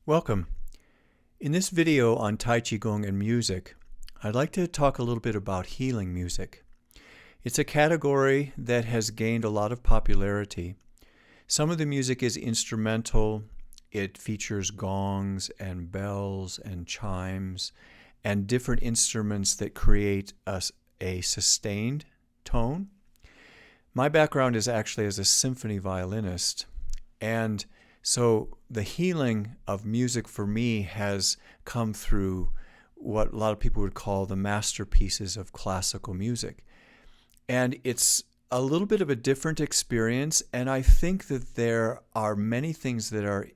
Welcome. In this video on Tai Chi Gung and music, I'd like to talk a little bit about healing music. It's a category that has gained a lot of popularity. Some of the music is instrumental. It features gongs and bells and chimes and different instruments that create a sustained tone. My background is actually as a symphony violinist, and so the healing of music for me has come through what a lot of people would call the masterpieces of classical music. And it's a little bit of a different experience, and I think that there are many things that are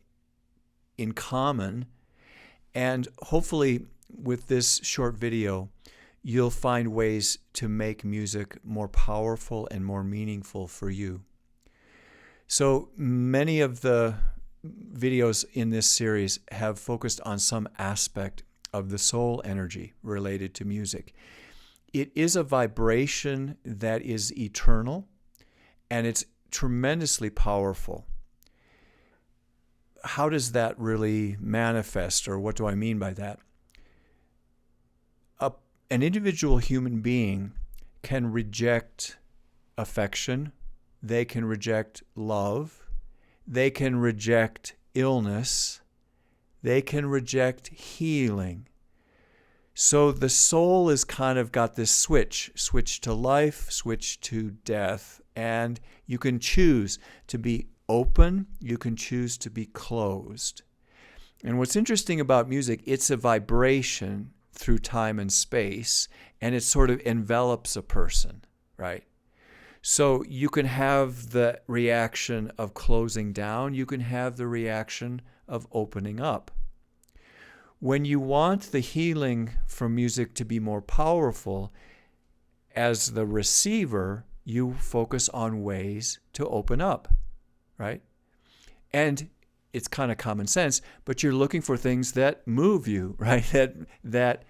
in common. And hopefully with this short video, you'll find ways to make music more powerful and more meaningful for you. So many of the videos in this series have focused on some aspect of the soul energy related to music. It is a vibration that is eternal, and it's tremendously powerful. How does that really manifest, or what do I mean by that? An individual human being can reject affection, they can reject love, they can reject illness, they can reject healing. So the soul is kind of got this switch to life, switch to death, and you can choose to be open, you can choose to be closed. And what's interesting about music, it's a vibration through time and space, and it sort of envelops a person, right? So you can have the reaction of closing down, you can have the reaction of opening up. When you want the healing from music to be more powerful, as the receiver, you focus on ways to open up, right? And it's kind of common sense, but you're looking for things that move you, right? That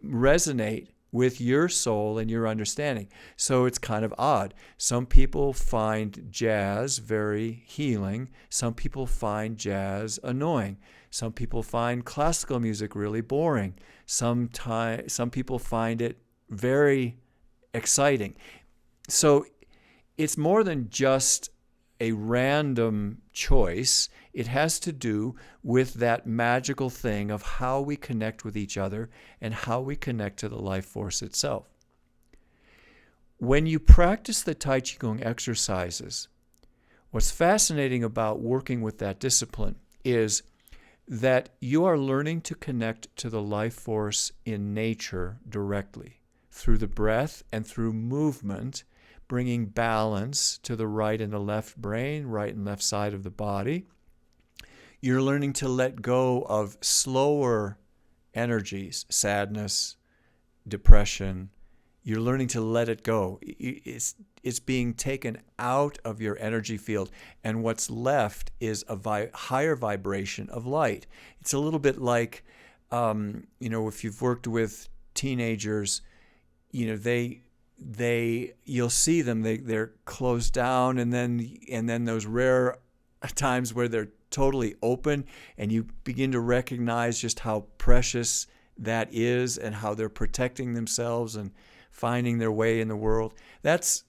resonate with your soul and your understanding. So it's kind of odd. Some people find jazz very healing. Some people find jazz annoying. Some people find classical music really boring. Some people find it very exciting. So it's more than just a random choice. It has to do with that magical thing of how we connect with each other and how we connect to the life force itself. When you practice the Tai Chi Gung exercises, what's fascinating about working with that discipline is that you are learning to connect to the life force in nature directly through the breath and through movement, bringing balance to the right and the left brain, right and left side of the body. You're learning to let go of slower energies, sadness, depression. You're learning to let it go. It's being taken out of your energy field, and what's left is a higher vibration of light. It's a little bit like, if you've worked with teenagers, you'll see them, they're closed down, and then those rare times where they're totally open, and you begin to recognize just how precious that is and how they're protecting themselves and finding their way in the world. That's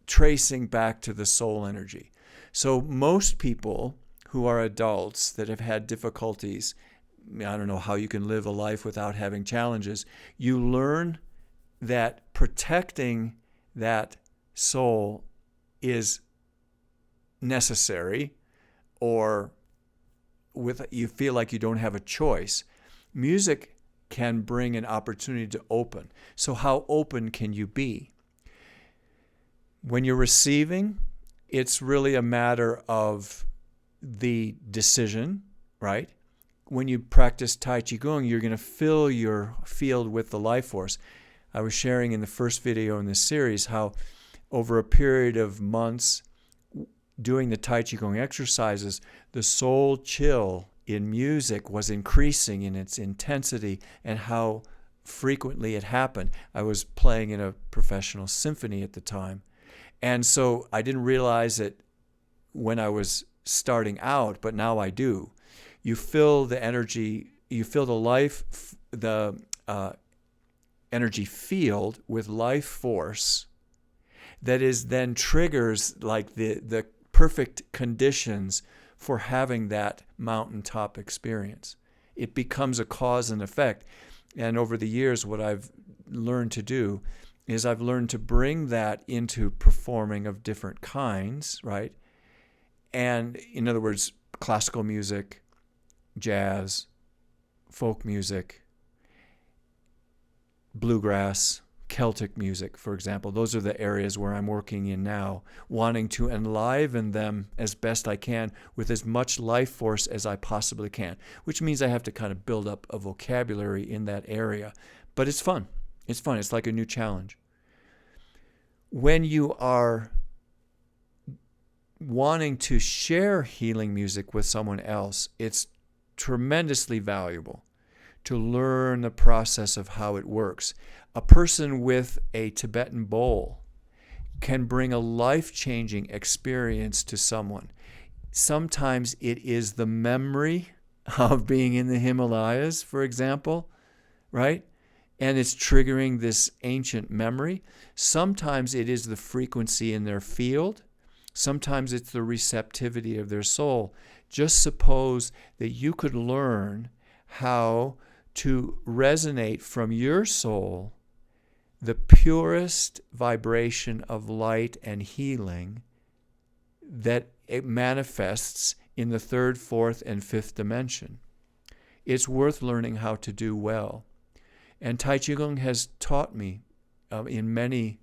tracing back to the soul energy. So most people who are adults that have had difficulties, I don't know how you can live a life without having challenges, you learn that protecting that soul is necessary, or you feel like you don't have a choice. Music can bring an opportunity to open. So how open can you be? When you're receiving, it's really a matter of the decision, right? When you practice Tai Chi Gung, you're going to fill your field with the life force. I was sharing in the first video in this series how over a period of months doing the Tai Chi Gung exercises, the soul chill in music was increasing in its intensity and how frequently it happened. I was playing in a professional symphony at the time, and so I didn't realize it when I was starting out, but now I do. You fill the energy, you fill the energy field with life force that is then triggers like the perfect conditions for having that mountaintop experience. It becomes a cause and effect. And over the years, what I've learned to do is I've learned to bring that into performing of different kinds, right? And in other words, classical music, jazz, folk music, bluegrass, Celtic music, for example. Those are the areas where I'm working in now, wanting to enliven them as best I can with as much life force as I possibly can, which means I have to kind of build up a vocabulary in that area. But it's fun. It's fun. It's like a new challenge. When you are wanting to share healing music with someone else, it's tremendously valuable to learn the process of how it works. A person with a Tibetan bowl can bring a life-changing experience to someone. Sometimes it is the memory of being in the Himalayas, for example, right? And it's triggering this ancient memory. Sometimes it is the frequency in their field. Sometimes it's the receptivity of their soul. Just suppose that you could learn how to resonate from your soul the purest vibration of light and healing that it manifests in the third, fourth, and fifth dimension. It's worth learning how to do well. And Tai Chi Gung has taught me in many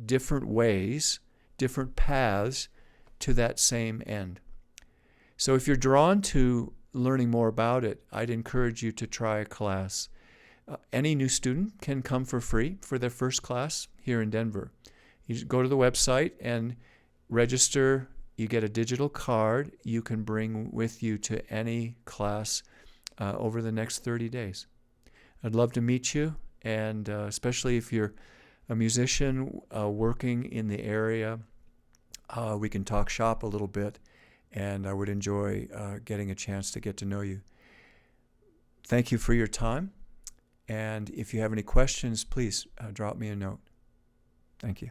different ways, different paths to that same end. So if you're drawn to learning more about it, I'd encourage you to try a class. Any new student can come for free for their first class here in Denver. You just go to the website and register. You get a digital card you can bring with you to any class over the next 30 days. I'd love to meet you, and especially if you're a musician working in the area, we can talk shop a little bit, and I would enjoy getting a chance to get to know you. Thank you for your time, and if you have any questions, please drop me a note. Thank you.